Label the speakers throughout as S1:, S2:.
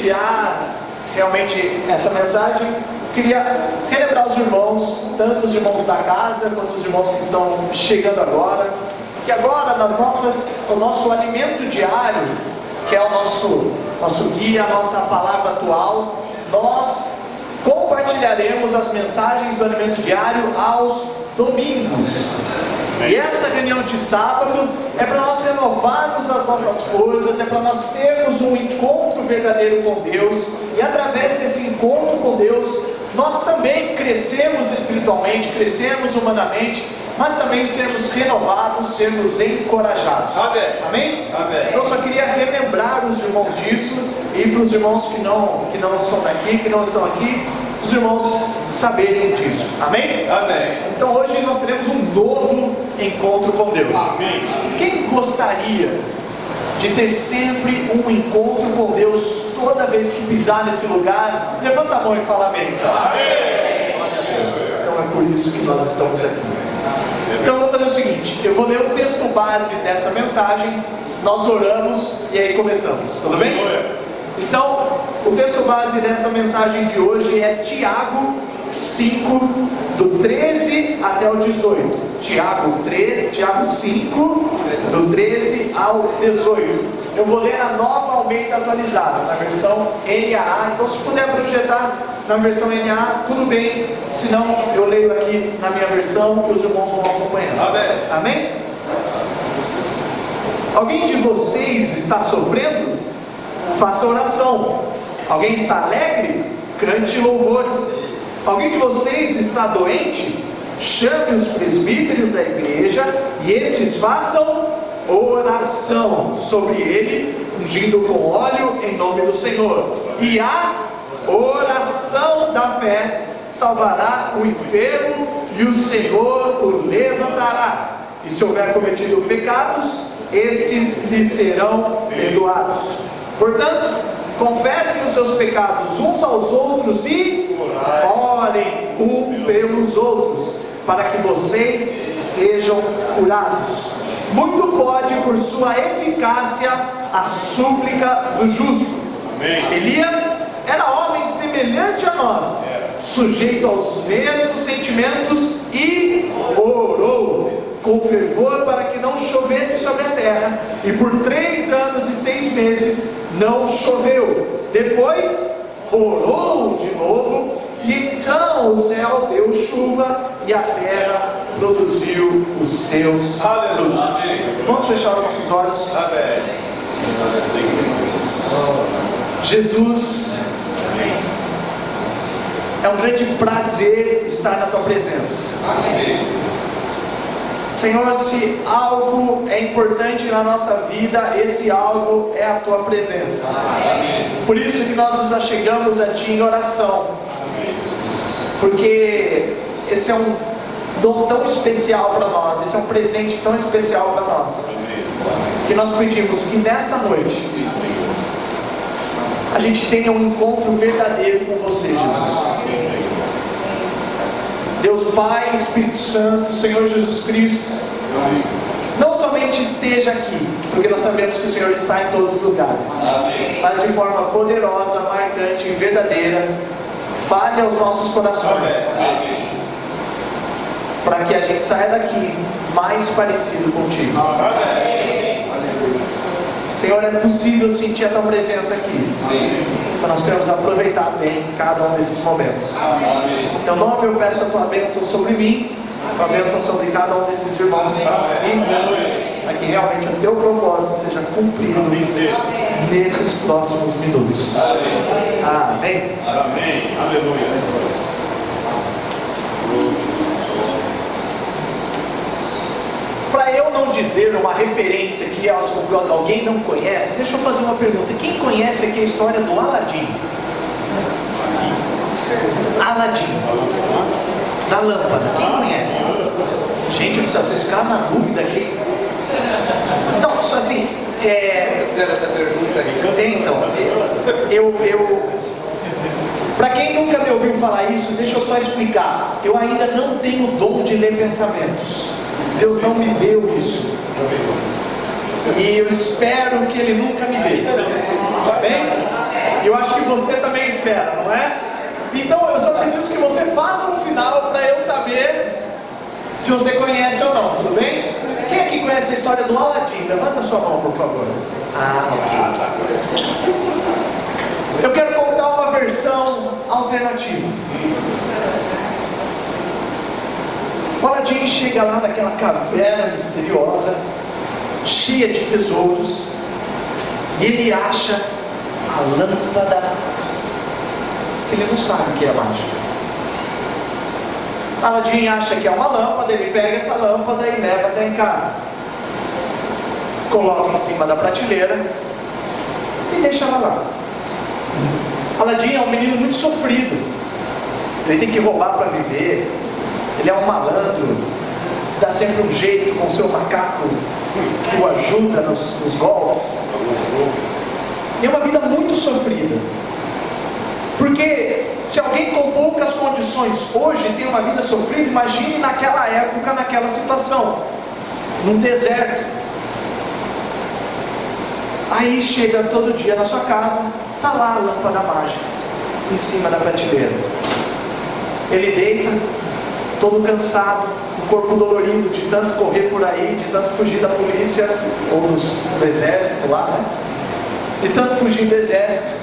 S1: iniciar realmente essa mensagem, queria relembrar os irmãos, tanto os irmãos da casa quanto os irmãos que estão chegando agora, que agora o nosso alimento diário, que é o nosso guia, a nossa palavra atual, nós compartilharemos as mensagens do alimento diário aos domingos. E essa reunião de sábado é para nós renovarmos as nossas forças, é para nós termos um encontro verdadeiro com Deus, e através desse encontro com Deus, nós também crescemos espiritualmente, crescemos humanamente, mas também sermos renovados, sermos encorajados.
S2: Amém?
S1: Amém?
S2: Amém.
S1: Então eu só queria relembrar os irmãos disso, e para os irmãos que não são daqui, que não estão aqui, os irmãos saberem disso. Amém?
S2: Amém.
S1: Então hoje nós teremos um novo encontro com Deus.
S2: Amém.
S1: Quem gostaria de ter sempre um encontro com Deus toda vez que pisar nesse lugar? Levanta a mão e fala amém. Então.
S2: Amém.
S1: Glória a Deus. Então é por isso que nós estamos aqui. Então eu vou fazer o seguinte, eu vou ler o texto base dessa mensagem, nós oramos e aí começamos. Tudo bem? Então, o texto base dessa mensagem de hoje é Tiago 5, do 13 até o 18. Tiago 5, do 13 ao 18. Eu vou ler na Nova Almeida atualizada, na versão NAA. Então, se puder projetar na versão NAA, tudo bem. Se não, eu leio aqui na minha versão e os irmãos vão acompanhando.
S2: Amém.
S1: Amém? Alguém de vocês está sofrendo? Faça oração. Alguém está alegre? Cante louvores. Alguém de vocês está doente? Chame os presbíteros da igreja e estes façam oração sobre ele, ungindo com óleo em nome do Senhor. E a oração da fé salvará o enfermo e o Senhor o levantará. E se houver cometido pecados, estes lhe serão perdoados. Portanto, confessem os seus pecados uns aos outros e orem uns pelos outros, para que vocês sejam curados. Muito pode, por sua eficácia, a súplica do justo.
S2: Amém.
S1: Elias era homem semelhante a nós, sujeito aos mesmos sentimentos, e orou com fervor para que não chovesse sobre a terra, e por 3 anos e 6 meses não choveu. Depois orou de novo, e então o céu deu chuva e a terra produziu os seus frutos. Vamos fechar os nossos olhos.
S2: Amém.
S1: Jesus, é um grande prazer estar na tua presença.
S2: Amém.
S1: Senhor, se algo é importante na nossa vida, esse algo é a tua presença.
S2: Amém.
S1: Por isso que nós nos achegamos a ti em oração, porque esse é um dom tão especial para nós, esse é um presente tão especial para nós, que nós pedimos que nessa noite a gente tenha um encontro verdadeiro com você, Jesus. Deus Pai, Espírito Santo, Senhor Jesus Cristo, não somente esteja aqui, porque nós sabemos que o Senhor está em todos os lugares, mas de forma poderosa, marcante e verdadeira, fale aos nossos corações, para que a gente saia daqui mais parecido contigo. Senhor, é possível sentir a tua presença aqui. Então nós queremos aproveitar bem cada um desses momentos. Em teu nome eu peço a tua bênção sobre mim, a tua bênção sobre cada um desses irmãos que estão aqui, para que realmente o teu propósito seja cumprido nesses próximos minutos. Amém.
S2: Amém. Aleluia.
S1: Para eu não dizer uma referência que alguém não conhece, deixa eu fazer uma pergunta. Quem conhece aqui a história do Aladim? Aladim, da lâmpada. Quem conhece? Gente do céu, vocês ficaram na dúvida aqui. Não, só assim,
S2: Fizeram essa pergunta aí.
S1: Então, para quem nunca me ouviu falar isso, deixa eu só explicar. Eu ainda não tenho o dom de ler pensamentos. Deus não me deu isso. E eu espero que Ele nunca me dê. Tá bem? E eu acho que você também espera, não é? Então eu só preciso que você faça um sinal para eu saber se você conhece ou não, tudo bem? Quem aqui conhece a história do Aladim? Levanta sua mão, por favor. Ok. Eu quero contar uma versão alternativa. O Aladim chega lá naquela caverna misteriosa, cheia de tesouros, e ele acha a lâmpada, que ele não sabe o que é mágica. Aladim acha que é uma lâmpada, ele pega essa lâmpada e leva até em casa, coloca em cima da prateleira e deixa ela lá. Aladim é um menino muito sofrido, ele tem que roubar para viver, ele é um malandro, dá sempre um jeito com o seu macaco que o ajuda nos golpes. É uma vida muito sofrida, porque se alguém com poucas condições hoje tem uma vida sofrida, imagine naquela época, naquela situação, num deserto. Aí chega todo dia na sua casa, está lá a lâmpada mágica em cima da prateleira. Ele deita, todo cansado, o corpo dolorido de tanto correr por aí, de tanto fugir da polícia ou do exército lá, né? De tanto fugir do exército,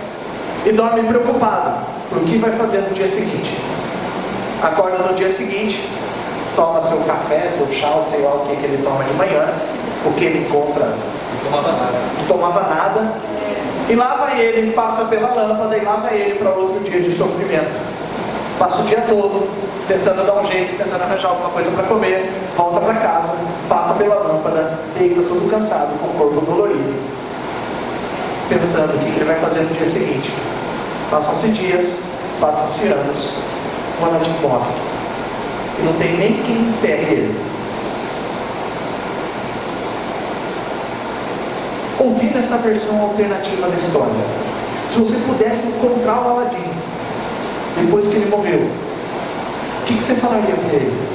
S1: e dorme preocupado por o que vai fazer no dia seguinte. Acorda no dia seguinte, toma seu café, seu chá, sei lá o que ele toma de manhã, porque ele encontra, não tomava nada, e lá vai ele, passa pela lâmpada, e lá vai ele para outro dia de sofrimento. Passa o dia todo tentando dar um jeito, tentando arranjar alguma coisa para comer, volta para casa, passa pela lâmpada, deita todo cansado, com o corpo dolorido, pensando o que ele vai fazer no dia seguinte. Passam-se dias, passam-se anos, o Aladim morre, e não tem nem quem enterre ele. Ouvindo essa versão alternativa da história, se você pudesse encontrar o Aladim depois que ele morreu, o que você falaria para ele?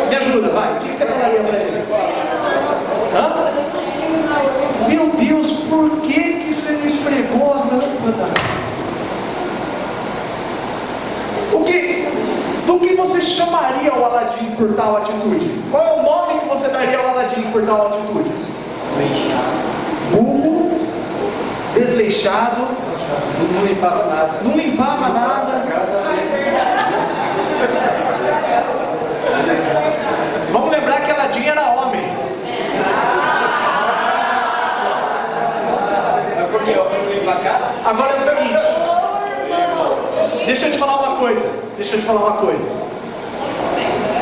S1: Me ajuda, vai. O que você falaria para ele? Hã? Meu Deus, por que você não esfregou a lâmpada? Do que você chamaria o Aladim por tal atitude? Qual é o nome que você daria ao Aladim por tal atitude? Burro, desleixado,
S2: não limpava nada.
S1: Não limpava nada. Vamos lembrar que Aladim era homem. Agora é o seguinte, deixa eu te falar uma coisa.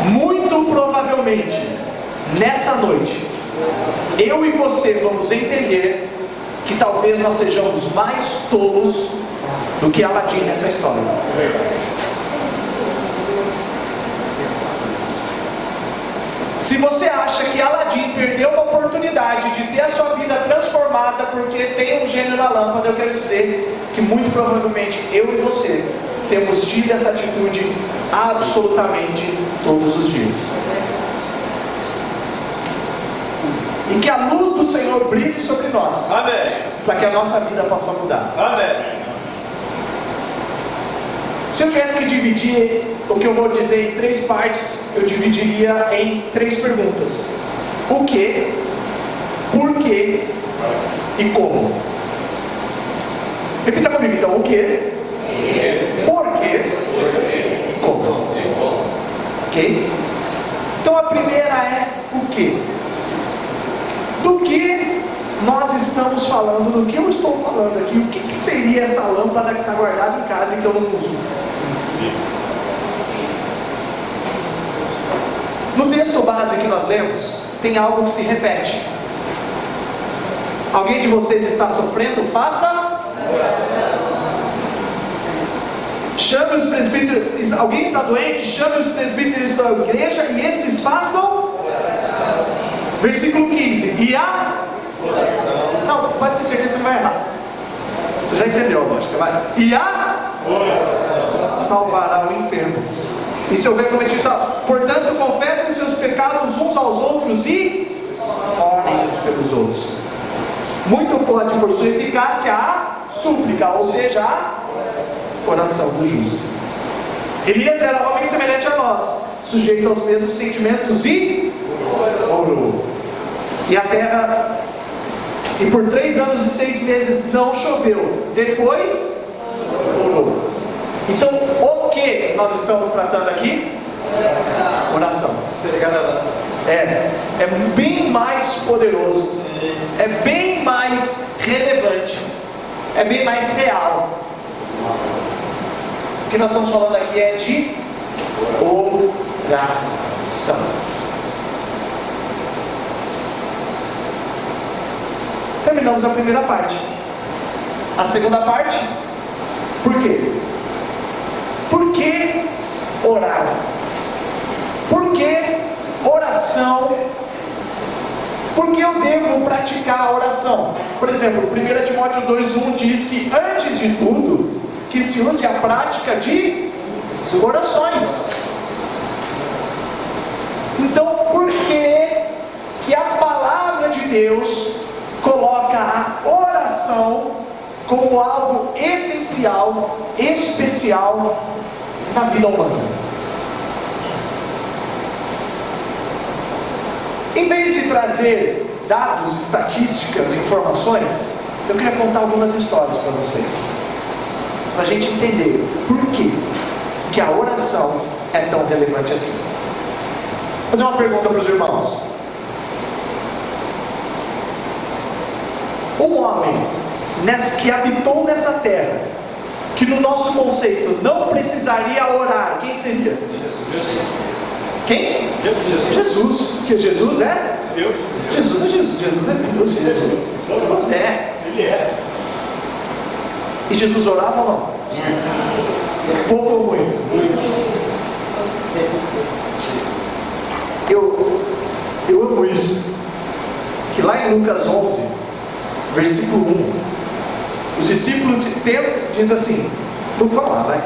S1: Muito provavelmente, nessa noite, eu e você vamos entender que talvez nós sejamos mais tolos do que Aladim nessa história. Se você acha que Aladim perdeu uma oportunidade de ter a sua vida transformada porque tem um gênio na lâmpada, eu quero dizer que muito provavelmente eu e você temos tido essa atitude absolutamente todos os dias. E que a luz do Senhor brilhe sobre nós.
S2: Amém.
S1: Para que a nossa vida possa mudar.
S2: Amém.
S1: Se eu tivesse que dividir o que eu vou dizer em 3 partes, eu dividiria em 3 perguntas: o que, por quê e como. Repita comigo então: o que, por quê e como. Ok? Então a primeira é o que. Do que nós estamos falando, do que eu estou falando aqui, o que seria essa lâmpada que está guardada em casa e que eu não uso? No texto base que nós lemos, tem algo que se repete. Alguém de vocês está sofrendo? Faça. Chame os presbíteros. Alguém está doente? Chame os presbíteros da igreja e estes façam. Versículo 15. E a oração. Não, pode ter certeza que você não vai errar. Você já entendeu a lógica, vai. E a oração salvará o enfermo. E se houver cometido tal, portanto, confessem os seus pecados uns aos outros e orem uns pelos outros. Muito pode por sua eficácia a súplica, ou seja, a oração do justo. Elias era homem semelhante a nós, sujeito aos mesmos sentimentos e orou. E a terra, e por 3 anos e 6 meses não choveu. Depois orou. Então, o que nós estamos tratando aqui? Oração. É bem mais poderoso, é bem mais relevante, é bem mais real. O que nós estamos falando aqui é de oração. Terminamos a primeira parte. A segunda parte, por quê? Por que orar? Por que oração? Por que eu devo praticar a oração? Por exemplo, 1 Timóteo 2,1 diz que antes de tudo, que se use a prática de orações. Então, por que a palavra de Deus coloca a oração como algo essencial, especial na vida humana? Em vez de trazer dados, estatísticas, informações, eu queria contar algumas histórias para vocês, para a gente entender por que a oração é tão relevante assim. Vou fazer uma pergunta para os irmãos. Um homem que habitou nessa terra, que no nosso conceito não precisaria orar, quem seria? Quem? Jesus. Porque Jesus é Deus. Jesus é Jesus. Jesus é Deus. Jesus é. Ele é. E Jesus orava ou não? Pouco ou muito? Eu amo isso. Que lá em Lucas 11, versículo 1, os discípulos diz assim, vamos lá, vai.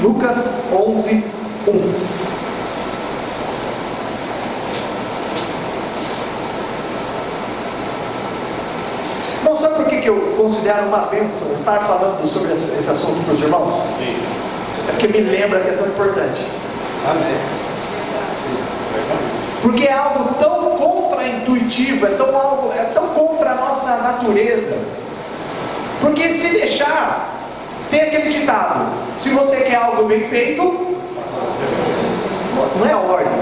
S1: Lucas 11, 1. Não sabe por que eu considero uma bênção estar falando sobre esse assunto para os irmãos? Sim. É porque me lembra que é tão importante. Amém. Porque é algo tão contra-intuitivo, é tão contra a nossa natureza. Porque se deixar, tem aquele ditado: se você quer algo bem feito, não é ordem.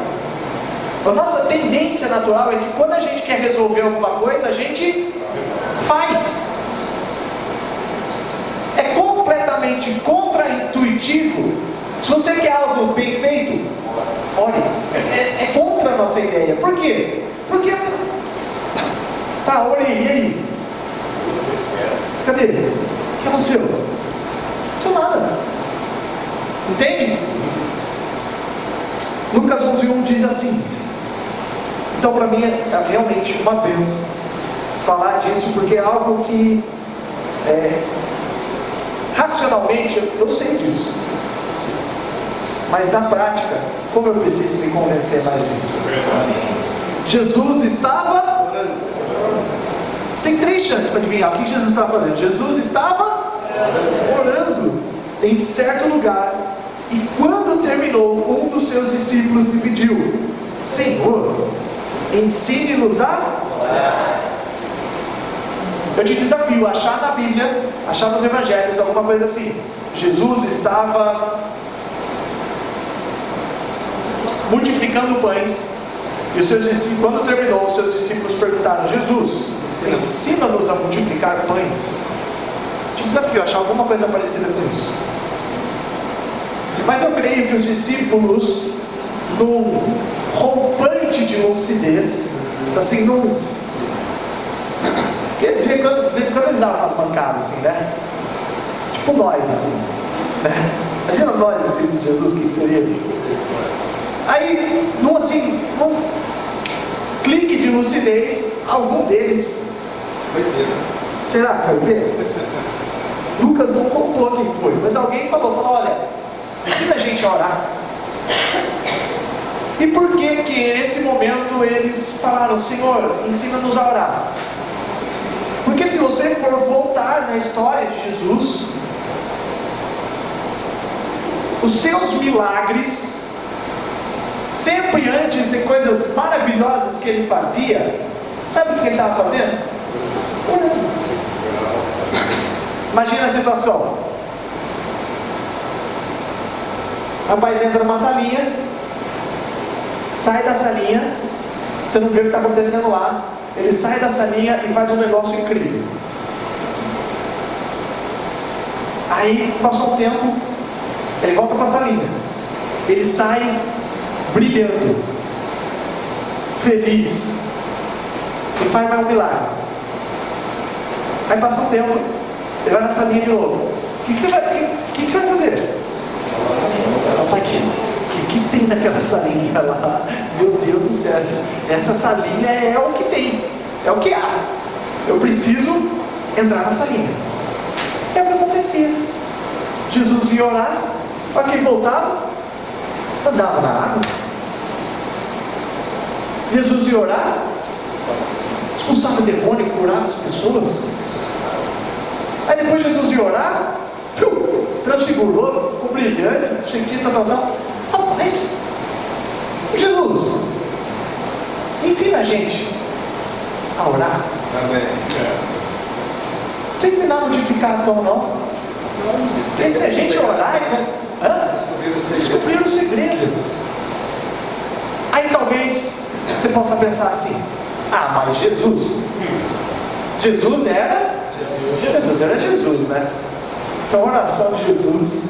S1: A nossa tendência natural é que quando a gente quer resolver alguma coisa, a gente faz. É completamente contra-intuitivo. Se você quer algo bem feito, ore. É contra a nossa ideia. Por quê? Porque tá, orei, e aí? Cadê? O que aconteceu? Não aconteceu nada. Entende? Lucas 11:1 diz assim. Então para mim é realmente uma bênção falar disso, porque é algo que racionalmente eu sei disso, mas na prática, como eu preciso me convencer mais disso? Jesus estava orando. Você tem 3 chances para adivinhar o que Jesus estava fazendo. Jesus estava orando em certo lugar, e quando terminou, um dos seus discípulos lhe pediu: Senhor, ensine-nos a orar. Eu te desafio a achar na Bíblia, achar nos Evangelhos alguma coisa assim: Jesus estava multiplicando pães, e os seus discípulos, quando terminou, os seus discípulos perguntaram: Jesus, ensina-nos a multiplicar pães. Eu te desafio a achar alguma coisa parecida com isso. Mas eu creio que os discípulos, num rompante de lucidez, assim, porque de vez em quando eles davam umas bancadas assim, né? Tipo nós, assim, né? Imagina nós, assim, de Jesus, o que seria? Aí, num clique de lucidez, algum deles foi Pedro. Será que foi Pedro? Lucas não contou quem foi, mas alguém falou, olha, ensina a gente a orar. E por que nesse momento eles falaram: Senhor, ensina-nos a orar? Porque se você for voltar na história de Jesus, os seus milagres, sempre antes de coisas maravilhosas que ele fazia, sabe o que ele estava fazendo? Imagina a situação. O rapaz entra numa salinha, sai da salinha, você não vê o que está acontecendo lá, ele sai da salinha e faz um negócio incrível. Aí passou um tempo, ele volta para a salinha, ele sai brilhando, feliz, e faz mais um milagre. Aí passa um tempo, ele vai na salinha de novo. O que você vai fazer? Rapaz, o que tem naquela salinha lá? Meu Deus do céu, essa salinha é o que tem, é o que há. Eu preciso entrar na salinha. É o que acontecia. Jesus ia orar, para quem voltava, andava na água. Jesus ia orar, expulsava demônio e curava as pessoas. Aí depois Jesus ia orar, transfigurou, ficou brilhante, não sei o que, tal. Rapaz, Jesus, ensina a gente a orar.
S2: Amém.
S1: Não te ensinar a multiplicar pão, não. Porque se a gente orar, descobrir o segredo. Aí talvez você possa pensar assim: ah, mas Jesus era Jesus, né? Então a oração de Jesus,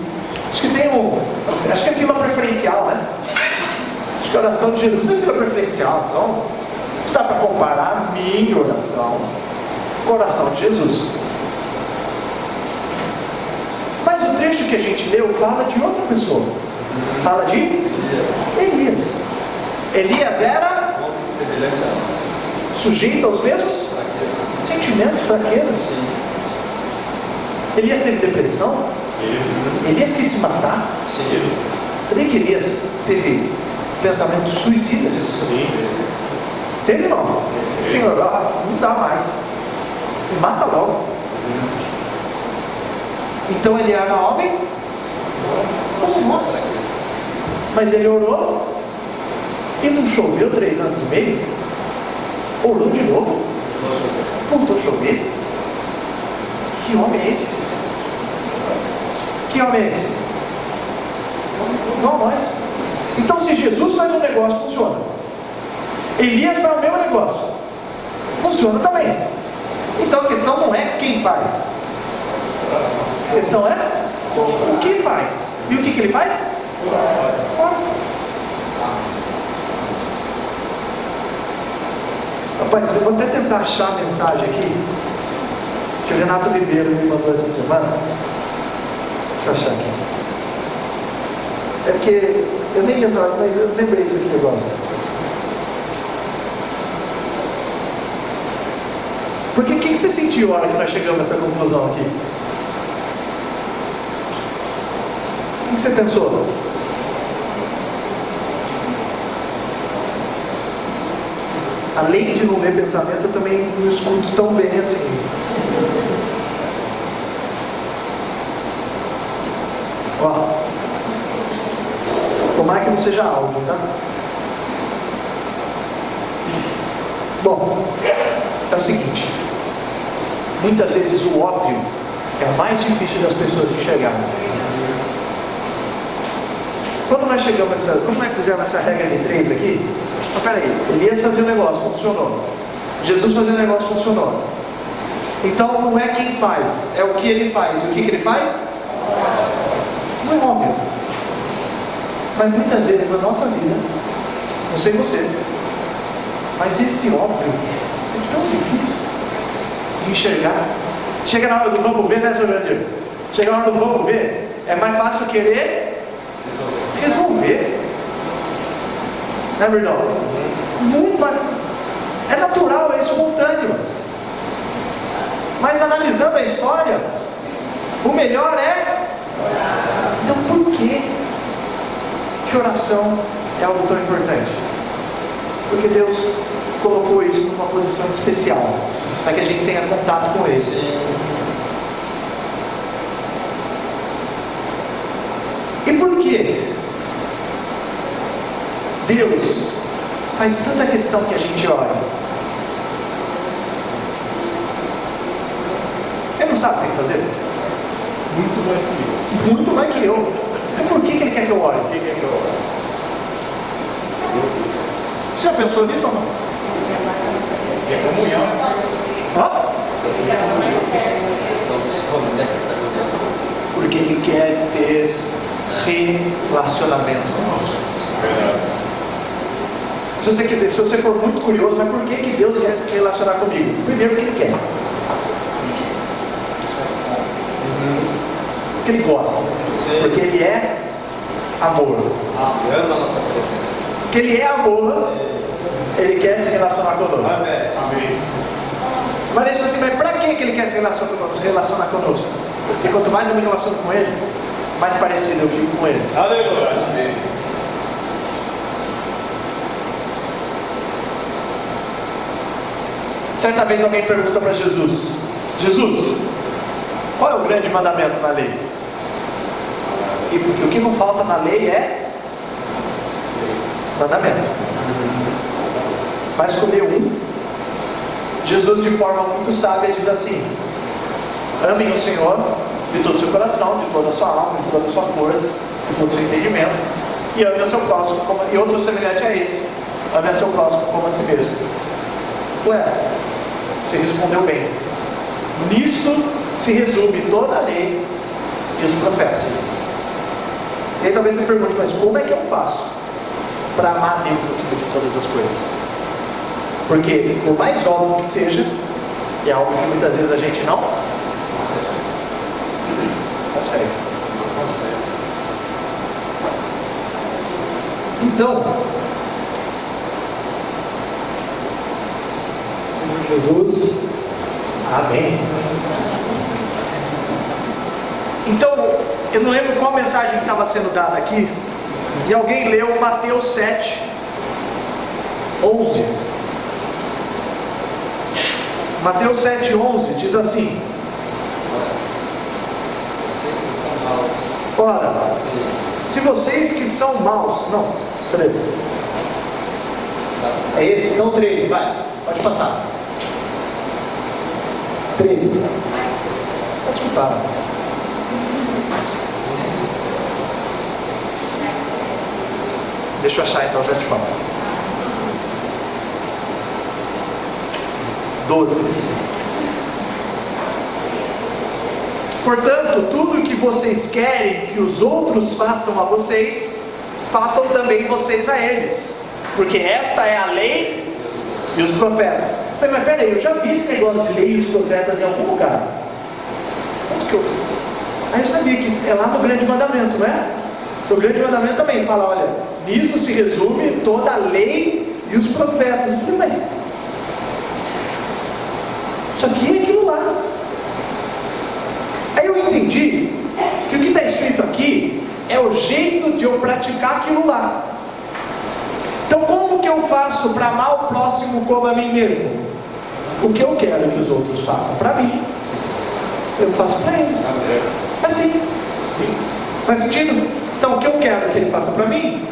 S1: acho que é fila preferencial, né? Acho que a oração de Jesus é fila preferencial, então não dá para comparar a minha oração com a oração de Jesus. Mas o trecho que a gente leu fala de outra pessoa. Fala de Elias. Elias era
S2: semelhante a nós,
S1: sujeito aos mesmos sentimentos, fraquezas. Elias teve depressão. Elias quis se matar. Sabia que Elias teve pensamentos suicidas? Teve não? Senhor, não dá mais, me mata logo. Então ele era homem? Nossa. Mas ele orou e não choveu 3 anos e meio. Orou de novo, voltou a chover. Que homem é esse? Que homem é esse? Igual nós. Então se Jesus faz um negócio, funciona. Elias faz o mesmo negócio, funciona também. Então a questão não é quem faz, a questão é o que faz. E o que ele faz? Ora. Rapaz, eu vou até tentar achar a mensagem aqui que o Renato Ribeiro me mandou essa semana. Deixa eu achar aqui. É porque eu nem ia falar, mas eu lembrei isso aqui agora. Porque o que você sentiu na hora que nós chegamos a essa conclusão aqui? O que você pensou? Além de não ler pensamento, eu também não escuto tão bem assim. Ó, tomara que não seja áudio, tá? Bom, é o seguinte: muitas vezes o óbvio é o mais difícil das pessoas enxergarem. Quando nós fizemos essa regra de 3 aqui, mas peraí, Elias fazia o negócio, funcionou. Jesus fazia o negócio, funcionou. Então não é quem faz, é o que ele faz. E o que ele faz? Não é óbvio. Mas muitas vezes na nossa vida, não sei você, mas esse óbvio é tão difícil de enxergar. Chega na hora do vamos ver, né, seu Jandir? Chega na hora do vamos ver, é mais fácil querer resolver. Não é verdade? Muito mais. É natural, é espontâneo. Mas analisando a história, o melhor é. Então por que oração é algo tão importante? Porque Deus colocou isso numa posição especial. para que a gente tenha contato com Ele. E por que Deus faz tanta questão que a gente ore? Ele não sabe o que tem que fazer?
S2: Muito mais que eu.
S1: Muito mais que eu. Então por que Ele quer que eu ore?
S2: Por que quer que eu ore?
S1: Você já pensou nisso ou não?
S2: É comunhão.
S1: Hã? Porque Ele quer ter relacionamento conosco.
S2: Verdade.
S1: Se você for muito curioso, mas por que Deus quer se relacionar comigo? Primeiro, que Ele quer. Porque Ele gosta. Porque Ele é amor.
S2: Ama a nossa presença.
S1: Porque Ele é amor, Ele quer se relacionar conosco.
S2: Amém.
S1: Mas ele assim, mas para que Ele quer se relacionar conosco? Porque quanto mais eu me relaciono com Ele, mais parecido eu fico com Ele.
S2: Aleluia. Amém.
S1: Certa vez alguém pergunta para Jesus: Jesus, qual é o grande mandamento na lei? E o que não falta na lei é mandamento. Vai escolher um. Jesus, de forma muito sábia, diz assim: amem o Senhor de todo o seu coração, de toda a sua alma, de toda a sua força, de todo o seu entendimento, e ame o seu próximo e outro semelhante a esse. Ame a seu próximo como a si mesmo. Ué, você respondeu bem. Nisso se resume toda a lei e os profetas. E aí talvez você pergunte, mas como é que eu faço para amar Deus acima de todas as coisas? Porque, por mais óbvio que seja, é algo que muitas vezes a gente não consegue. Então, Jesus, amém. Então, eu não lembro qual mensagem que estava sendo dada aqui, e alguém leu Mateus 7, 11. Mateus 7, 11 diz assim:
S2: Vocês que são maus.
S1: ora, se vocês que são maus, não, cadê? É esse? Então 13, vai, pode passar. 13. Pode escutar. Deixa eu achar então, já te falo. 12. Portanto, tudo que vocês querem que os outros façam a vocês, façam também vocês a eles, porque esta é a lei e os profetas. Eu falei, mas peraí, eu já vi esse negócio de lei e os profetas em algum lugar. Onde que eu... Aí eu sabia que é lá no grande mandamento, não é? O grande mandamento também fala, olha, nisso se resume toda a lei e os profetas. Eu falei, mas isso aqui é aquilo lá. Aí eu entendi que o que está escrito aqui é o jeito de eu praticar aquilo lá. Então como que eu faço para amar o próximo como a mim mesmo? O que eu quero que os outros façam para mim, eu faço para eles. Assim. Faz sentido? Então o que eu quero que ele faça para mim,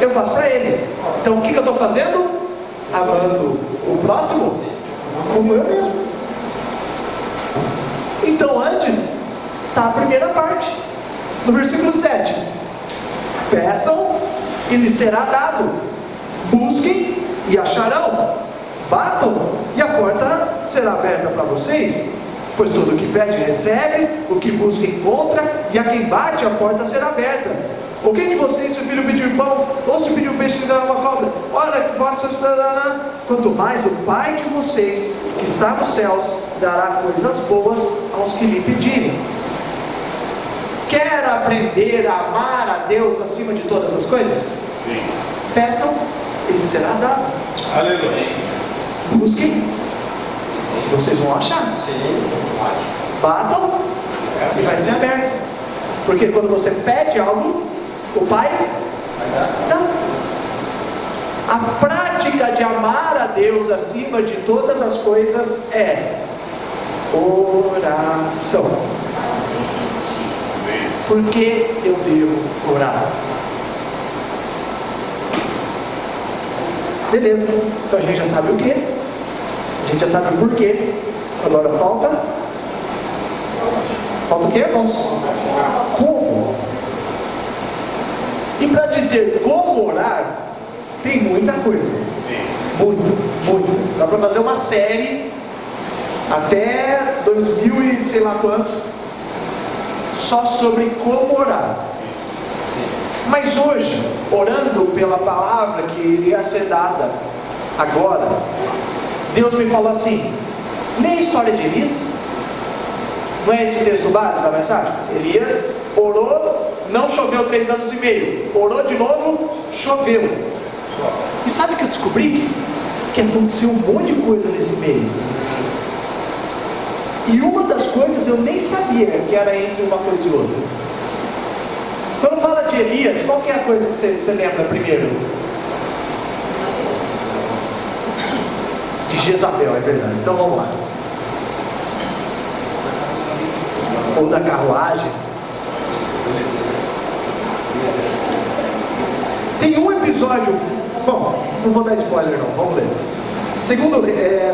S1: eu faço para ele. Então o que eu estou fazendo? Amando o próximo como eu mesmo. Então antes está a primeira parte, no versículo 7. Peçam e lhes será dado, busquem e acharão, batam e a porta será aberta para vocês. Pois todo o que pede recebe, o que busca encontra, e a quem bate a porta será aberta. Ou quem de vocês, se o filho pedir pão, ou se pedir um peixe, dará uma cobra? Olha, que vossa... Quanto mais o Pai de vocês, que está nos céus, dará coisas boas aos que lhe pedirem. Quer aprender a amar a Deus acima de todas as coisas?
S2: Sim.
S1: Peçam, e lhe será dado.
S2: Aleluia.
S1: Busquem, vocês vão achar.
S2: Sim.
S1: Batam e vai ser aberto. Porque quando você pede algo, o Pai dá. A prática mágica de amar a Deus acima de todas as coisas é oração. Por que eu devo orar? Beleza, então a gente já sabe o que, a gente já sabe o porquê. Agora falta o que, irmãos? Como? E para dizer como orar, tem muita coisa. Muito. Dá para fazer uma série até 2000 e sei lá quanto, só sobre como orar. Mas hoje, orando pela palavra que iria ser dada agora, Deus me falou assim: nem a história de Elias. Não é esse o texto base da mensagem? Elias orou, não choveu 3 anos e meio. Orou de novo, choveu. E sabe o que eu descobri? Que aconteceu um monte de coisa nesse meio. E uma das coisas eu nem sabia que era entre uma coisa e outra. Quando fala de Elias, qual que é a coisa que você lembra primeiro? De Jezabel, é verdade. Então vamos lá. Ou da carruagem. Tem um episódio. Bom, não vou dar spoiler não, vamos ler.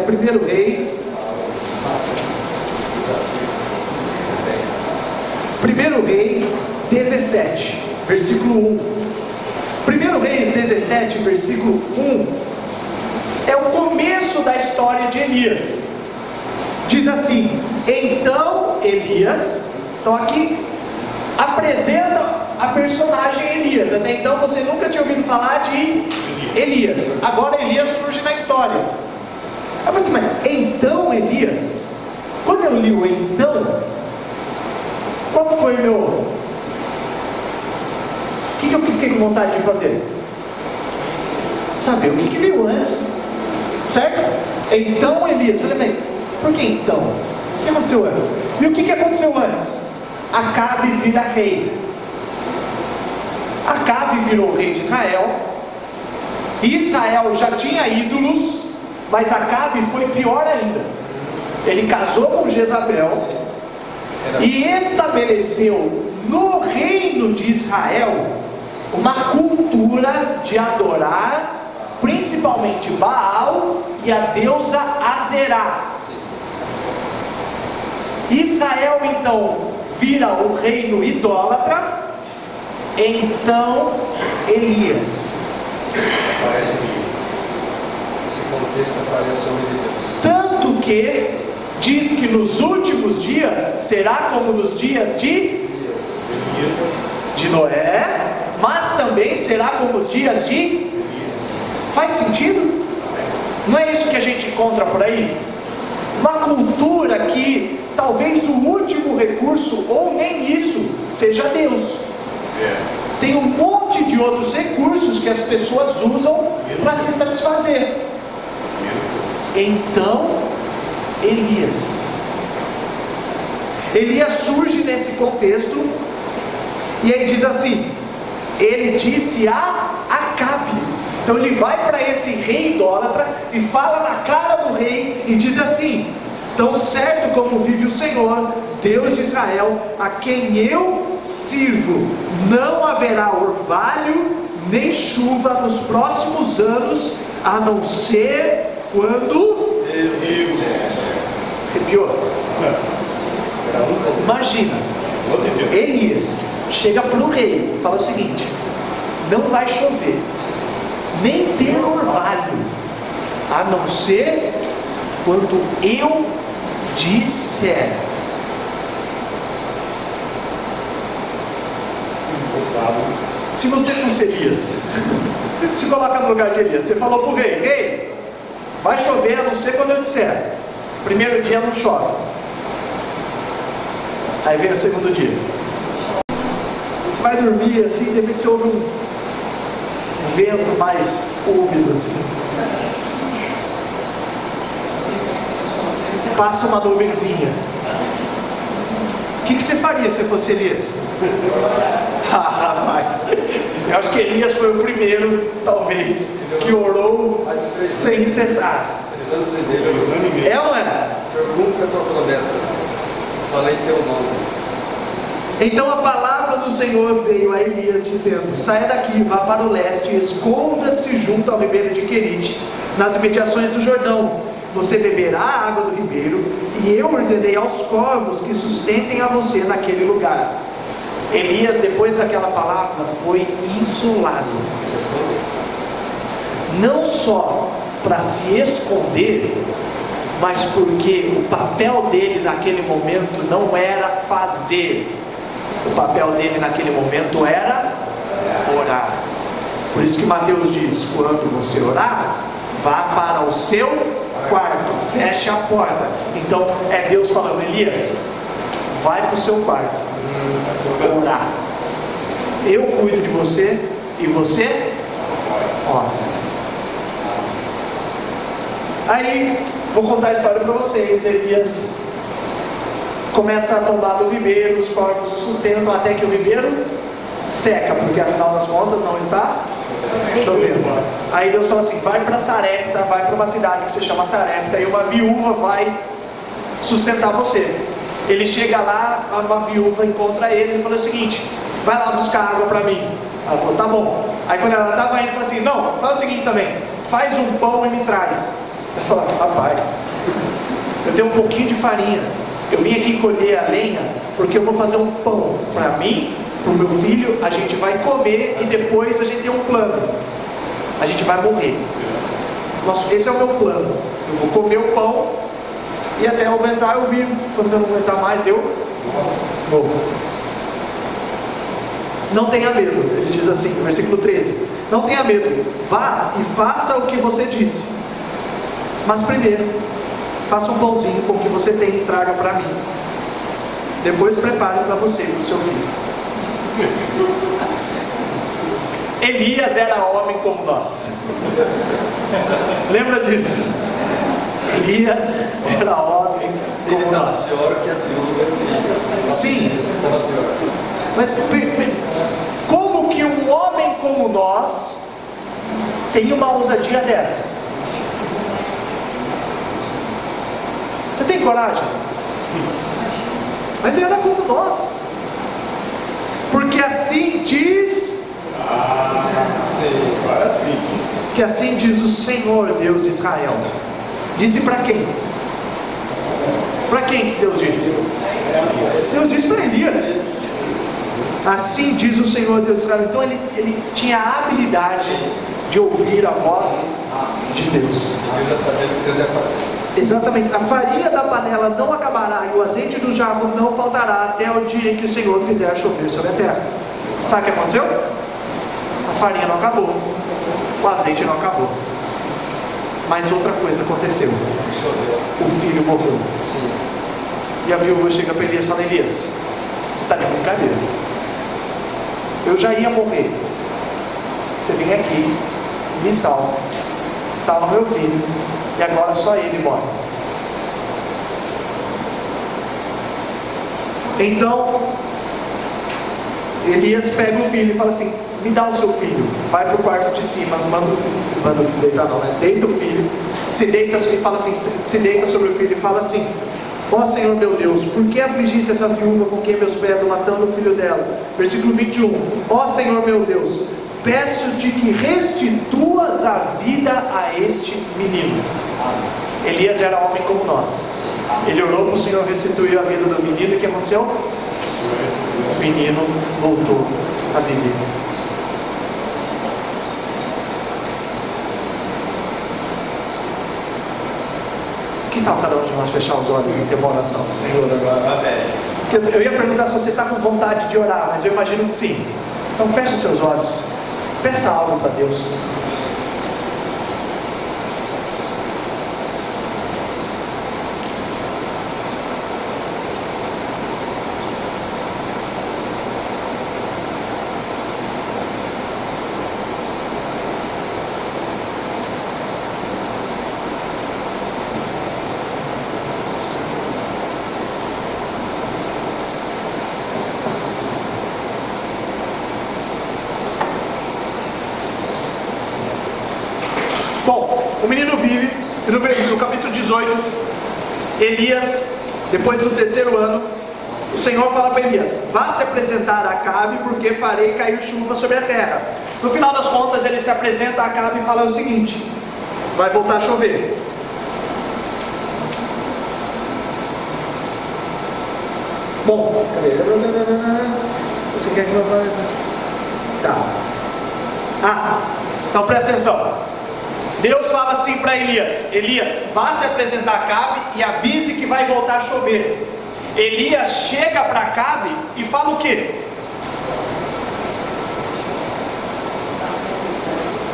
S1: Primeiro Reis. 1 Reis 17, versículo 1. 1 Reis 17, versículo 1 é o começo da história de Elias. Diz assim: então Elias, então aqui apresenta a personagem Elias. Até então você nunca tinha ouvido falar de Elias. Agora Elias surge na história. Eu falei assim, mas então Elias? Quando eu li o então, qual foi o meu... O que eu fiquei com vontade de fazer? Saber o que veio antes. Certo? Então Elias. Eu falei, mas por que então? O que aconteceu antes? E o que aconteceu antes? Acabe vira rei. Acabe virou rei de Israel. E Israel já tinha ídolos, mas Acabe foi pior ainda. Ele casou com Jezabel e estabeleceu no reino de Israel uma cultura de adorar principalmente Baal e a deusa Azerá. Israel então vira um reino idólatra. Então Elias.
S2: Esse contexto aparece o homem de Deus.
S1: Tanto que diz que nos últimos dias será como nos dias de Noé, mas também será como os dias de... Faz sentido? Não é isso que a gente encontra por aí? Uma cultura que talvez o último recurso, ou nem isso, seja Deus. Tem um monte de outros recursos que as pessoas usam para se satisfazer. Então Elias surge nesse contexto, e aí diz assim: ele disse a Acabe. Então ele vai para esse rei idólatra e fala na cara do rei e diz assim: tão certo como vive o Senhor, Deus de Israel, a quem eu sirvo, não haverá orvalho nem chuva nos próximos anos, a não ser quando... Arrepiou? Imagina, Elias chega para o rei e fala o seguinte: não vai chover, nem ter orvalho, a não ser quando eu disser. Se você fosse Elias, se coloca no lugar de Elias, você falou para o rei: rei, vai chover a não ser quando eu disser. Primeiro dia não chove, aí vem o segundo dia, você vai dormir assim, de repente você ouve um vento mais úmido assim, passa uma nuvenzinha. O que você faria se fosse Elias? Rapaz, Eu acho que Elias foi o primeiro, talvez, que orou sem cessar.
S2: 3 anos e meio.
S1: É ou é?
S2: O Senhor nunca tua promessas. Falei teu nome.
S1: Então a palavra do Senhor veio a Elias dizendo: saia daqui, vá para o leste e esconda-se junto ao ribeiro de Querite, nas imediações do Jordão. Você beberá a água do ribeiro, e eu ordenei aos corvos que sustentem a você naquele lugar. Elias, depois daquela palavra, foi isolado. Não só para se esconder, mas porque o papel dele naquele momento não era fazer. O papel dele naquele momento era orar. Por isso que Mateus diz: quando você orar, vá para o seu quarto, feche a porta. Então é Deus falando: Elias, vai para o seu quarto orar. Eu cuido de você e você ora. Aí vou contar a história para vocês. Elias começa a tomar do ribeiro, os corvos o sustentam até que o ribeiro seca, porque afinal das contas não está chovendo. Aí Deus fala assim: vai para Sarepta, vai para uma cidade que se chama Sarepta, e uma viúva vai sustentar você. Ele chega lá, uma viúva encontra ele e fala o seguinte: vai lá buscar água para mim. Ela falou: tá bom. Aí quando ela estava indo, falou assim: não, faz o seguinte também, faz um pão e me traz. Ela falou: rapaz, eu tenho um pouquinho de farinha, eu vim aqui colher a lenha porque eu vou fazer um pão para mim, para o meu filho, a gente vai comer e depois a gente tem um plano, a gente vai morrer. Esse é o meu plano. Eu vou comer o pão e até eu aguentar eu vivo, quando eu não aguentar mais eu morro. Não tenha medo, ele diz assim no versículo 13: não tenha medo, vá e faça o que você disse, mas primeiro faça um pãozinho com o que você tem e traga para mim, depois prepare para você e para o seu filho. Elias era homem como nós. Lembra disso? Elias era homem como nós.
S2: Pior que a viúva.
S1: Sim. Mas como que um homem como nós tem uma ousadia dessa? Você tem coragem? Mas ele era como nós. Porque assim diz... que assim diz o Senhor Deus de Israel. Disse para quem? Para quem que Deus disse? Deus disse para Elias. Assim diz o Senhor Deus de Israel. Então ele tinha a habilidade de ouvir a voz de Deus.
S2: Eu já sabia o que Deus ia fazer.
S1: Exatamente, a farinha da panela não acabará e o azeite do jarro não faltará até o dia em que o Senhor fizer chover sobre a terra. Sabe o que aconteceu? A farinha não acabou, o azeite não acabou, mas outra coisa aconteceu: o filho morreu.
S2: Sim.
S1: E a viúva chega para Elias e fala: Elias, você está de brincadeira, eu já ia morrer, você vem aqui, me salva, salva meu filho, e agora só ele morre. Então Elias pega o filho e fala assim: me dá o seu filho, vai para o quarto de cima, manda o filho deitar não, né? Deita o filho, se deita e fala assim, se deita sobre o filho e fala assim: ó Senhor meu Deus, por que afligiste essa viúva com quem meus pés matando o filho dela? Versículo 21: ó Senhor meu Deus, peço-te que restituas a vida a este menino. Elias era homem como nós. Ele orou para o Senhor restituir a vida do menino, e o que aconteceu? O menino voltou a viver. Que tal cada um de nós fechar os olhos e ter uma oração do Senhor agora? Eu ia perguntar se você está com vontade de orar, mas eu imagino que sim. Então feche seus olhos, peça algo para Deus. O menino vive, e no capítulo 18, Elias, depois do 3º ano, o Senhor fala para Elias: vá se apresentar a Acabe, porque farei cair chuva sobre a terra. No final das contas, ele se apresenta a Acabe e fala o seguinte: vai voltar a chover. Bom, cadê? Você quer que eu fale? Tá. Então presta atenção. Deus fala assim para Elias: Elias, vá se apresentar a Acabe e avise que vai voltar a chover. Elias chega para Acabe e fala o quê?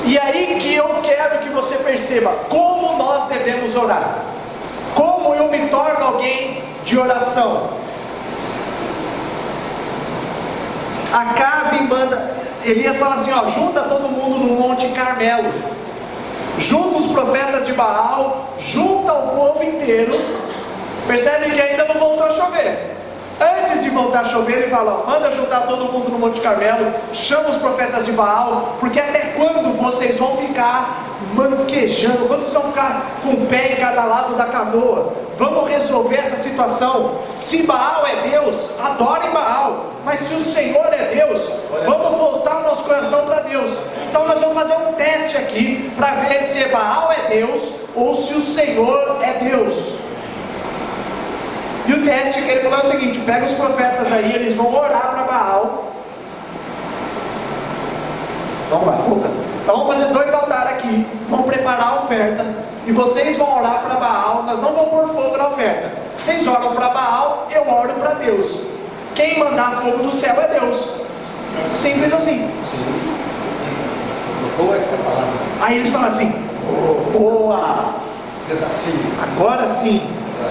S1: E aí que eu quero que você perceba como nós devemos orar, como eu me torno alguém de oração. Acabe manda, Elias fala assim, ó, junta todo mundo no Monte Carmelo, junta os profetas de Baal, junta o povo inteiro. Percebe que ainda não voltou a chover. Antes de voltar a chover, ele fala, ó, manda juntar todo mundo no Monte Carmelo, chama os profetas de Baal, porque até quando vocês vão ficar manquejando, quando vocês vão ficar com o pé em cada lado da canoa? Vamos resolver essa situação. Se Baal é Deus, adorem Baal, mas se o Senhor é Deus, vamos voltar o nosso coração para Deus. Então nós vamos fazer um teste aqui, para ver se Baal é Deus, ou se o Senhor é Deus. E o teste que ele falou é o seguinte: pega os profetas aí, eles vão orar para Baal. Vamos lá, voltando. Então vamos fazer 2 altares aqui, vamos preparar a oferta, e vocês vão orar para Baal. Nós não vamos pôr fogo na oferta. Vocês oram para Baal, eu oro para Deus. Quem mandar fogo do céu é Deus. Simples assim.
S2: Boa esta palavra.
S1: Aí eles falam assim, boa,
S2: Desafio.
S1: agora sim.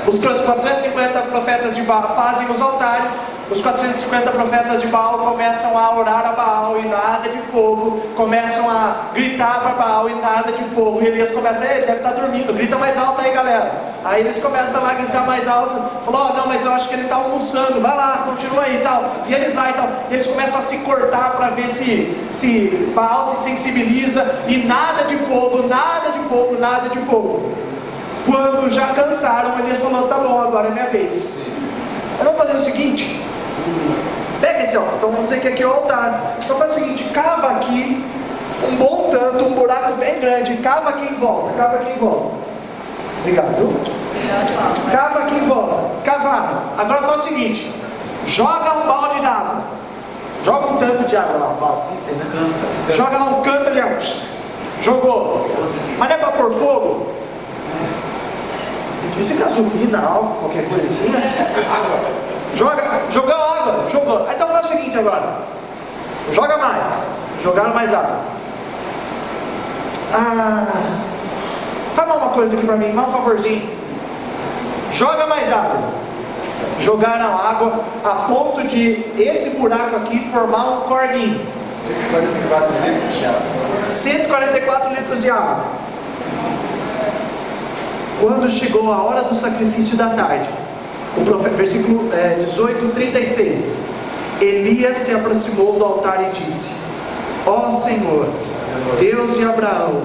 S1: Os 450 profetas de Baal fazem os altares. Os 450 profetas de Baal começam a orar a Baal e nada de fogo. Começam a gritar para Baal e nada de fogo. E Elias começa, ele deve estar dormindo, grita mais alto aí, galera. Aí eles começam lá a gritar mais alto. Falou, não, mas eu acho que ele está almoçando, vai lá, continua aí e tal. E eles lá e tal. E eles começam a se cortar para ver se Baal se sensibiliza. E nada de fogo, nada de fogo, nada de fogo. Quando já cansaram, Elias falou, tá bom, agora é minha vez. Vamos fazer o seguinte, pega esse, ó, então vamos dizer que aqui é o altar. Então faz o seguinte, cava aqui um bom tanto, um buraco bem grande, cava aqui em volta, cava aqui em volta. Obrigado. Cava aqui em volta, cavado. Agora faz o seguinte, joga um balde d'água. Joga um tanto de água lá, um balde, nem sei, né? Joga lá um canto de água. Jogou. Mas não é para pôr fogo? Isso é gasolina, álcool, qualquer coisa assim, né? Jogou água, jogou. Então faz o seguinte agora, joga mais, jogaram mais água. Fala uma coisa aqui pra mim, dá um favorzinho. Joga mais água. Jogaram água a ponto de esse buraco aqui formar um corguinho.
S2: 144 litros de água.
S1: 144 litros de água. Quando chegou a hora do sacrifício da tarde, versículo 18:36, Elias se aproximou do altar e disse, ó Senhor, Deus de Abraão,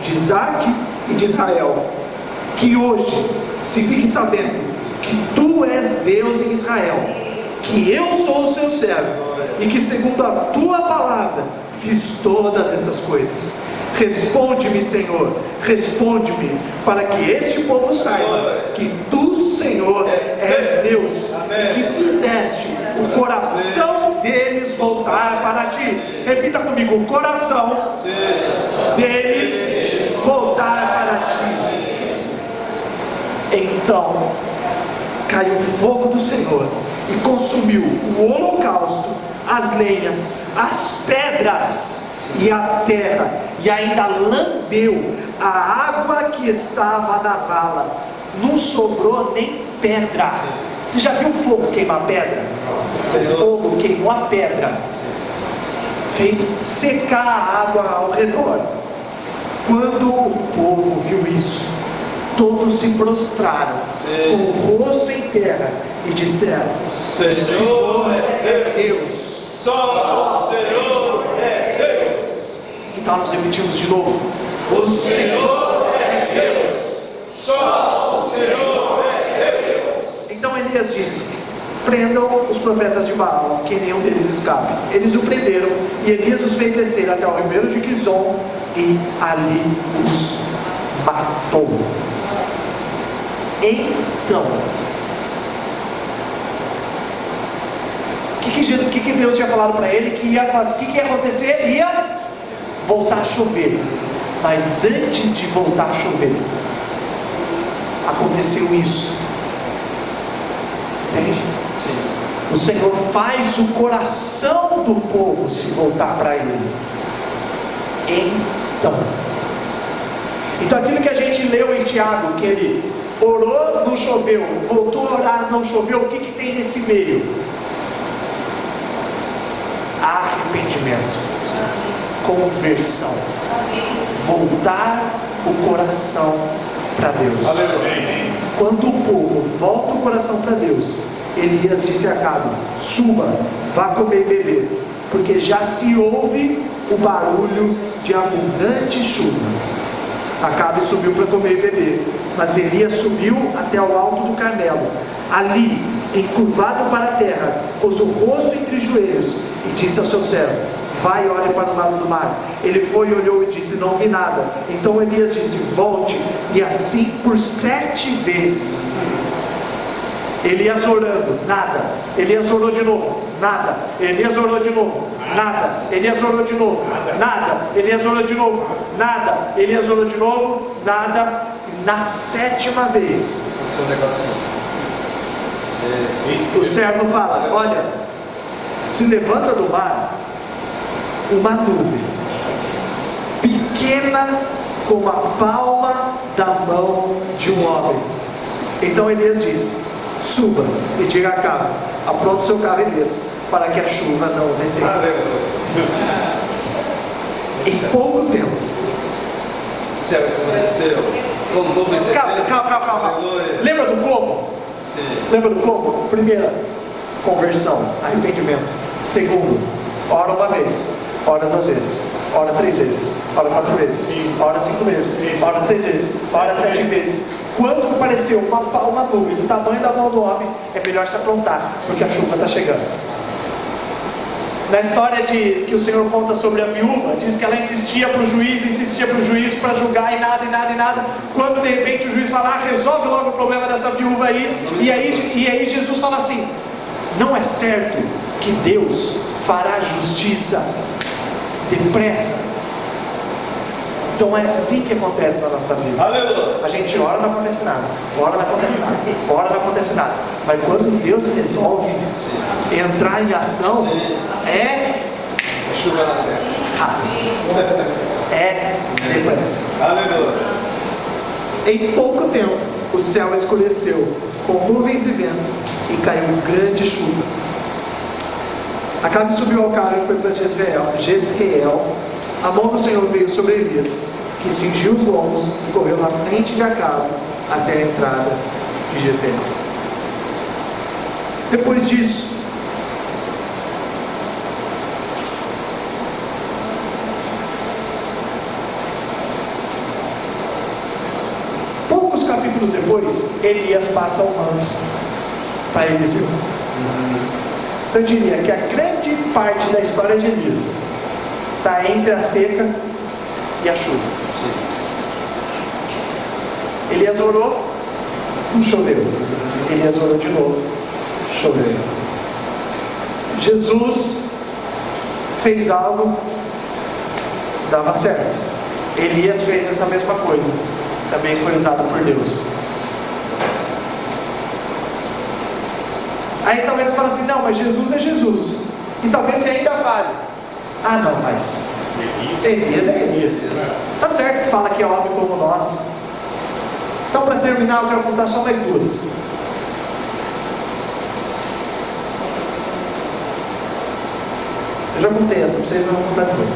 S1: de Isaque e de Israel, que hoje se fique sabendo que Tu és Deus em Israel, que eu sou o seu servo, e que segundo a Tua palavra fiz todas essas coisas. Responde-me, Senhor, responde-me, para que este povo saiba que Tu, Senhor, és Deus, e que fizeste o coração deles voltar para Ti. Repita comigo, o coração deles voltar para Ti. Então caiu o fogo do Senhor e consumiu o holocausto, as lenhas, as pedras e a terra, e ainda lambeu a água que estava na vala. Não sobrou nem pedra. Você já viu fogo queimar pedra? O fogo queimou a pedra, fez secar a água ao redor. Quando o povo viu isso, todos se prostraram com o rosto em terra e disseram, Senhor é Deus, só o Senhor é Deus. Então nós repetimos de novo, o Senhor é
S2: Deus. Só o Senhor é Deus.
S1: Então Elias disse: prendam os profetas de Baal, que nenhum deles escape. Eles o prenderam, e Elias os fez descer até o ribeiro de Quizon, e ali os matou. Então, o que Deus tinha falado para ele que ia fazer? O que ia acontecer? Ia voltar a chover. Mas antes de voltar a chover, aconteceu isso. Entende?
S2: Sim.
S1: O Senhor faz o coração do povo se voltar para Ele. Então aquilo que a gente leu em Tiago, que ele orou, não choveu, voltou a orar, não choveu, o que tem nesse meio? Arrependimento, conversão, voltar o coração para Deus.
S2: Aleluia.
S1: Quando o povo volta o coração para Deus, Elias disse a Acabe: suba, vá comer e beber, porque já se ouve o barulho de abundante chuva. Acabe subiu para comer e beber, mas Elias subiu até o alto do Carmelo. Ali, encurvado para a terra, pôs o rosto entre os joelhos e disse ao seu servo: vai e olhe para o lado do mar. Ele foi e olhou e disse: não vi nada. Então Elias disse: volte. E assim por 7 vezes. Elias orando, nada. Elias orou de novo, nada. Elias orou de novo, nada. Elias orou de novo, nada. Elias orou de novo, nada. Elias orou de novo, nada. Na 7ª vez, o servo fala: olha, se levanta do mar uma nuvem pequena como a palma da mão de um homem. Então Elias disse: suba e diga a Acabe: apronte o seu carro e desça, para que a chuva não detenha. Em pouco tempo,
S2: o céu escureceu, como nuvens.
S1: Calma. Lembra do como?
S2: Sim.
S1: Lembra do como? Primeira, conversão, arrependimento. Segundo, ora uma vez, ora 2 vezes, ora 3 vezes, ora 4 vezes, ora 5 vezes, ora 6 vezes, ora 7 vezes. Quando apareceu uma nuvem do tamanho da mão do homem, é melhor se aprontar, porque a chuva está chegando. Na história que o Senhor conta sobre a viúva, diz que ela insistia para o juiz para julgar, e nada. Quando de repente o juiz fala: resolve logo o problema dessa viúva aí. E aí Jesus fala assim: não é certo que Deus fará justiça depressa? Então é assim que acontece na nossa vida.
S2: Aleluia.
S1: A gente ora, não acontece nada. Ora, não acontece nada. Ora, não acontece nada. Mas quando Deus resolve entrar em ação, é
S2: chuva na serra.
S1: rápido. É depressa.
S2: Aleluia.
S1: Em pouco tempo, o céu escureceu com nuvens e vento, e caiu grande chuva. Acabe subiu ao carro e foi para Jezreel. A mão do Senhor veio sobre Elias, que cingiu os lombos e correu na frente de Acabe até a entrada de Jezreel. Depois disso, poucos capítulos depois, Elias passa o manto para Eliseu. Então eu diria que a grande parte da história de Elias está entre a seca e a chuva.
S2: Sim.
S1: Elias orou, não choveu. Elias orou de novo, choveu. Jesus fez algo, dava certo. Elias fez essa mesma coisa, também foi usado por Deus. Aí talvez você fale assim: não, mas Jesus é Jesus, e talvez você ainda fale: ah não, mas Elias é Elias. Tá certo que fala que é homem como nós. Então, para terminar, eu quero contar só mais 2. Eu já contei essa, para vocês, não vou contar de novo.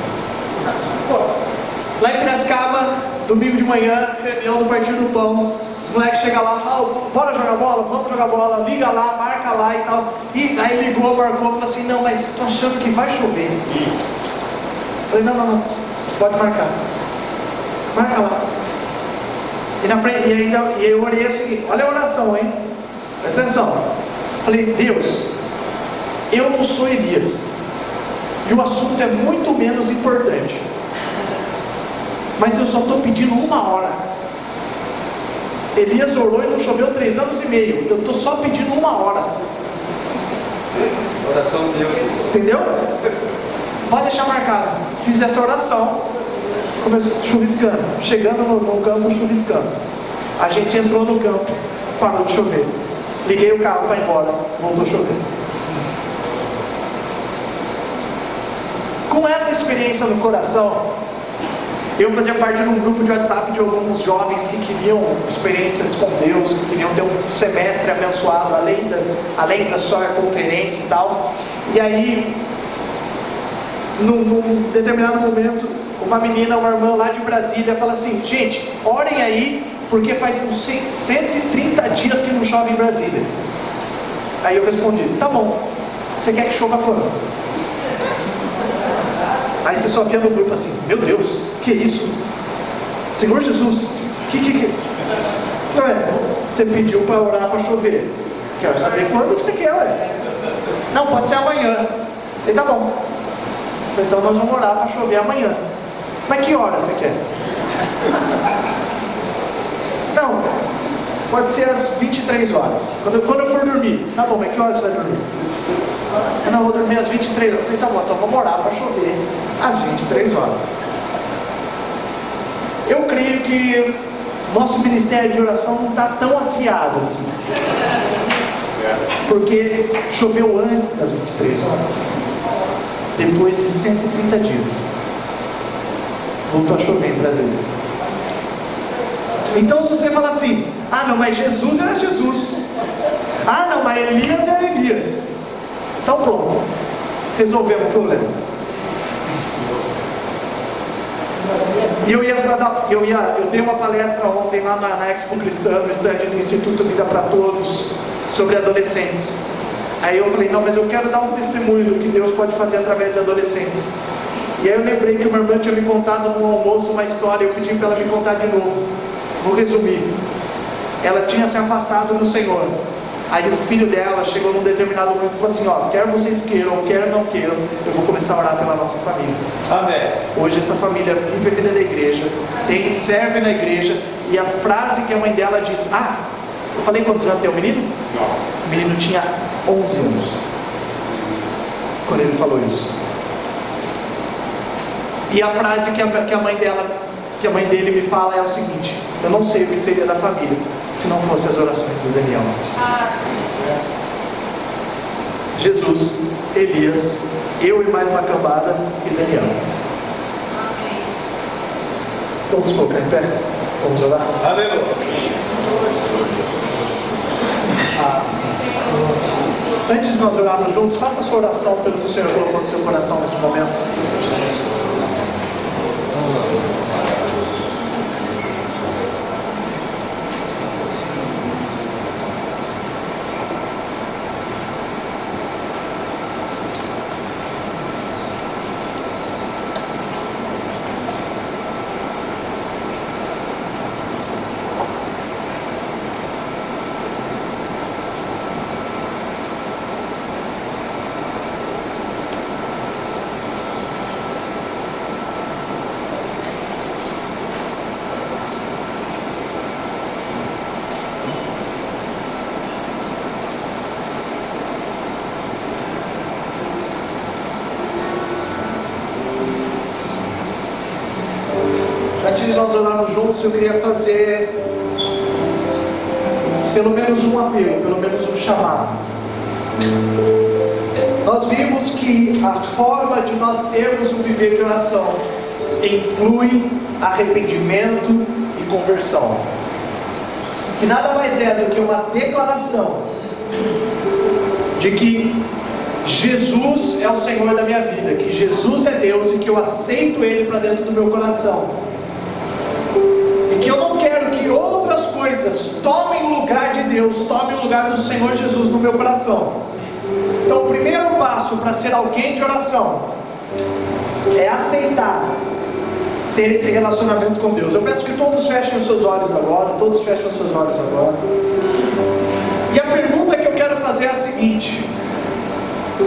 S1: Lá em Piracicaba, domingo de manhã, reunião do Partido do Pão. Os moleques chegam lá e falam: bora jogar bola? Vamos jogar bola, liga lá, marca lá e tal. E aí ligou, marcou, falou assim: não, mas tô achando que vai chover. Falei: não, pode marcar. Marca lá. E eu orei o seguinte, olha a oração, hein? Presta atenção. Falei, Deus, eu não sou Elias, e o assunto é muito menos importante, mas eu só estou pedindo 1 hora. Elias orou e não choveu 3 anos e meio. Eu estou só pedindo 1 hora.
S2: Oração de Deus.
S1: Entendeu? Pode deixar marcado. Fiz essa oração. Começou chuviscando. Chegando no campo, chuviscando. A gente entrou no campo. Parou de chover. Liguei o carro para ir embora. Voltou a chover. Com essa experiência no coração, eu fazia parte de um grupo de WhatsApp de alguns jovens que queriam experiências com Deus, que queriam ter um semestre abençoado, além da só conferência e tal. E aí, num determinado momento, uma irmã lá de Brasília, fala assim, gente, orem aí, porque faz uns 130 dias que não chove em Brasília. Aí eu respondi, tá bom, você quer que chova quando? Aí você só via no grupo assim, meu Deus, que isso? Senhor Jesus, que? Então você pediu para orar para chover. Quero saber quando que você quer, ué. Não, pode ser amanhã. E tá bom. Então nós vamos orar para chover amanhã. Mas que hora você quer? Não, pode ser às 23 horas. Quando eu for dormir. Tá bom, mas que hora você vai dormir? Eu não vou dormir às 23 horas. Eu falei, tá bom, então vamos orar para chover às 23 horas. Eu creio que nosso ministério de oração não está tão afiado assim. Porque choveu antes das 23 horas. Depois de 130 dias. Voltou a chover em Brasília. Então se você falar assim, ah não, mas Jesus era Jesus. Ah não, mas Elias era Elias. Então pronto, resolvemos o problema. E eu dei uma palestra ontem lá na Expo Cristã, no stand do Instituto Vida para Todos, sobre adolescentes. Aí eu falei, não, mas eu quero dar um testemunho do que Deus pode fazer através de adolescentes. E aí eu lembrei que uma irmã tinha me contado no almoço uma história, eu pedi para ela me contar de novo. Vou resumir. Ela tinha se afastado do Senhor. Aí o filho dela chegou num determinado momento e falou assim, ó, quer vocês queiram, quer não queiram, eu vou começar a orar pela nossa família.
S2: Amém.
S1: Hoje essa família vive a vida da igreja, serve na igreja, e a frase que a mãe dela diz, eu falei quantos anos tem o menino?
S2: Não.
S1: O menino tinha 11 anos, quando ele falou isso. E a frase que a mãe dele me fala é o seguinte, eu não sei o que seria da família se não fosse as orações do Daniel. Jesus, Elias, eu e mais uma cambada e Daniel. Vamos colocar em pé? Vamos orar?
S2: Aleluia.
S1: Antes de nós orarmos juntos, faça a sua oração pelo que o Senhor colocou no seu coração nesse momento. Antes de nós orarmos juntos, eu queria fazer pelo menos um apelo, pelo menos um chamado. Nós vimos que a forma de nós termos um viver de oração inclui arrependimento e conversão. Que nada mais é do que uma declaração de que Jesus é o Senhor da minha vida, que Jesus é Deus e que eu aceito Ele para dentro do meu coração. E que eu não quero que outras coisas tomem o lugar de Deus, tomem o lugar do Senhor Jesus no meu coração. Então o primeiro passo para ser alguém de oração é aceitar ter esse relacionamento com Deus. Eu peço que todos fechem os seus olhos agora, E a pergunta que eu quero fazer é a seguinte: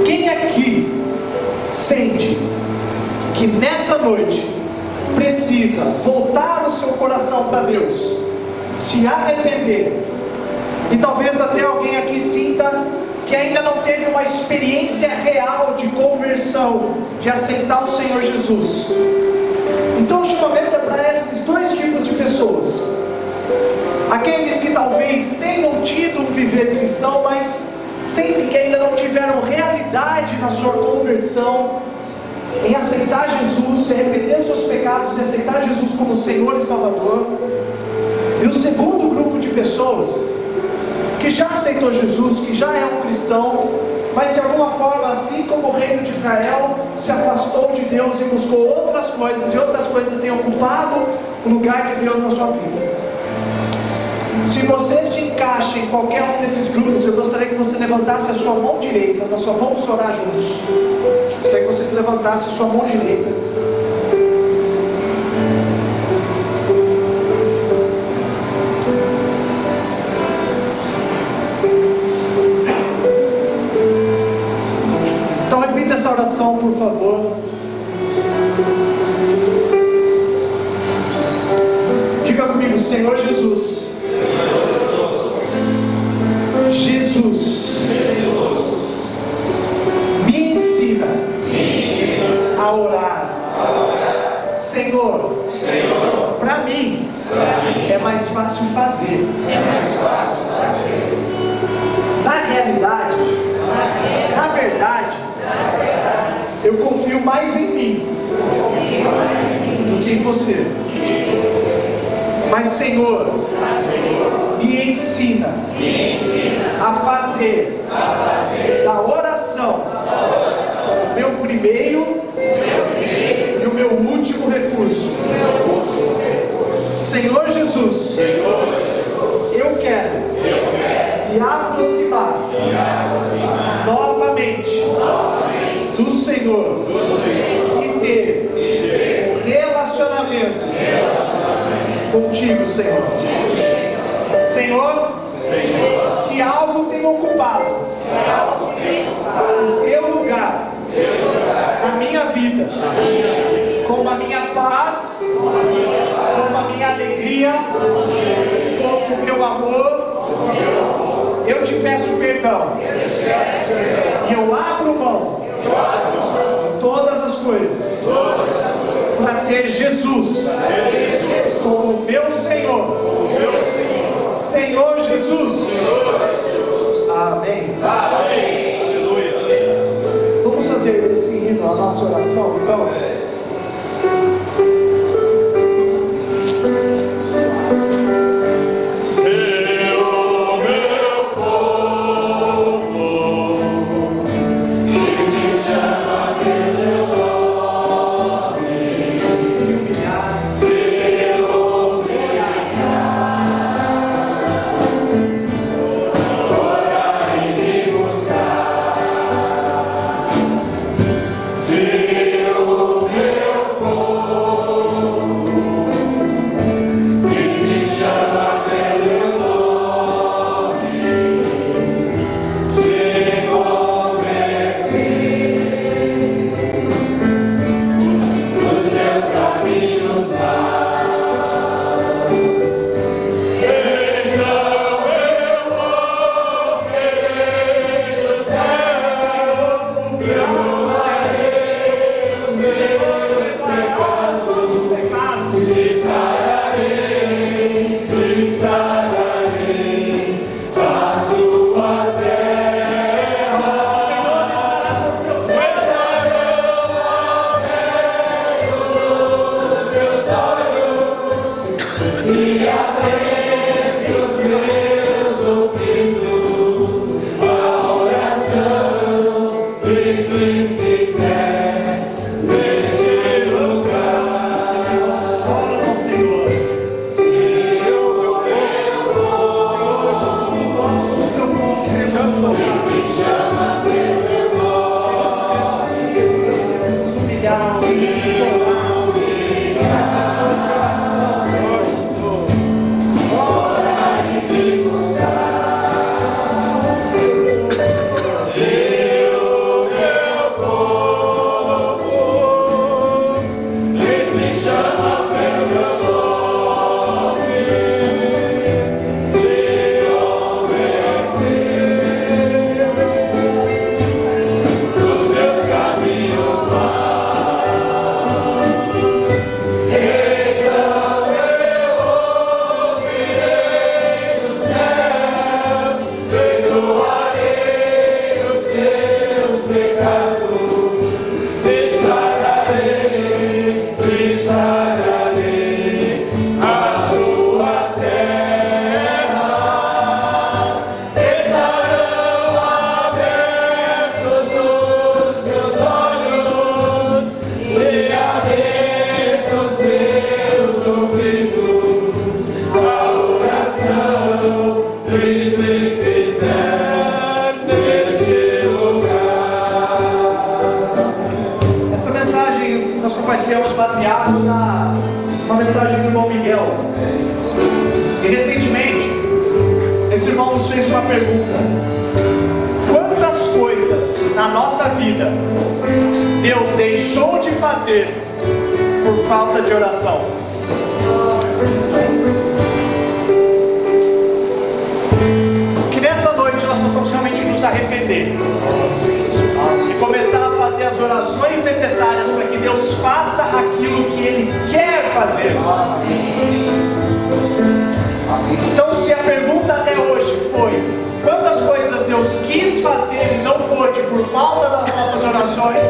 S1: quem aqui sente que nessa noite precisa voltar o seu coração para Deus, se arrepender, e talvez até alguém aqui sinta que ainda não teve uma experiência real de conversão, de aceitar o Senhor Jesus? Então o chamamento é para esses dois tipos de pessoas: aqueles que talvez tenham tido um viver cristão, mas sentem que ainda não tiveram realidade na sua conversão, em aceitar Jesus, se arrepender dos seus pecados e aceitar Jesus como Senhor e Salvador. E o segundo grupo de pessoas que já aceitou Jesus, que já é um cristão, mas de alguma forma, assim como o reino de Israel, se afastou de Deus e buscou outras coisas, e outras coisas têm ocupado o lugar de Deus na sua vida. Se você se encaixa em qualquer um desses grupos, eu gostaria que você levantasse a sua mão direita. Nós só vamos orar juntos. Gostaria que você se levantasse a sua mão direita. Então repita essa oração, por favor. Diga comigo: Senhor Jesus, me ensina a orar. Senhor, para mim é mais fácil fazer. Na realidade, na verdade, eu confio mais em mim do que em você. Mas Senhor, me ensina a fazer da oração o meu primeiro e o meu último recurso. Senhor Jesus, eu quero me aproximar novamente do Senhor e ter um relacionamento contigo, Senhor. Senhor, se algo tem ocupado o teu lugar na minha vida, como a minha paz, como a minha alegria, como o meu amor, eu te peço perdão. E eu abro mão de todas as coisas para ter Jesus como meu Senhor. Senhor Jesus. Amém. Aleluia. Vamos fazer esse hino, a nossa oração, então.
S3: humilhar, se isolar.
S1: mensagem nós compartilhamos baseado uma mensagem do irmão Miguel. E recentemente, esse irmão nos fez uma pergunta: quantas coisas na nossa vida Deus deixou de fazer por falta de oração? Que nessa noite nós possamos realmente nos arrepender e começar a fazer as orações necessárias para que Deus faça aquilo que Ele quer fazer. Então, se a pergunta até hoje foi quantas coisas Deus quis fazer e não pôde por falta das nossas orações,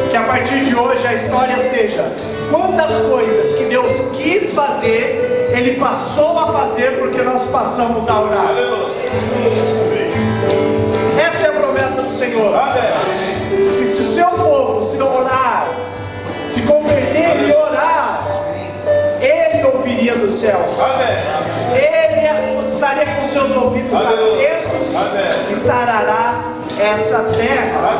S1: que a partir de hoje a história seja quantas coisas que Deus quis fazer, Ele passou a fazer porque nós passamos a orar. Essa é a promessa do Senhor. Se o seu povo se não orar, se converter e orar, Ele ouviria dos céus. Ele estaria com seus ouvidos atentos e sarará essa terra.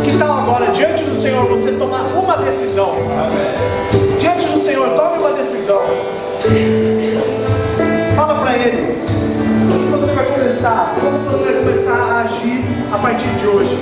S1: Que tal agora, diante do Senhor, você tomar uma decisão? Diante do Senhor, tome uma decisão. Fala para Ele como você vai começar, como você vai começar a agir a partir de hoje.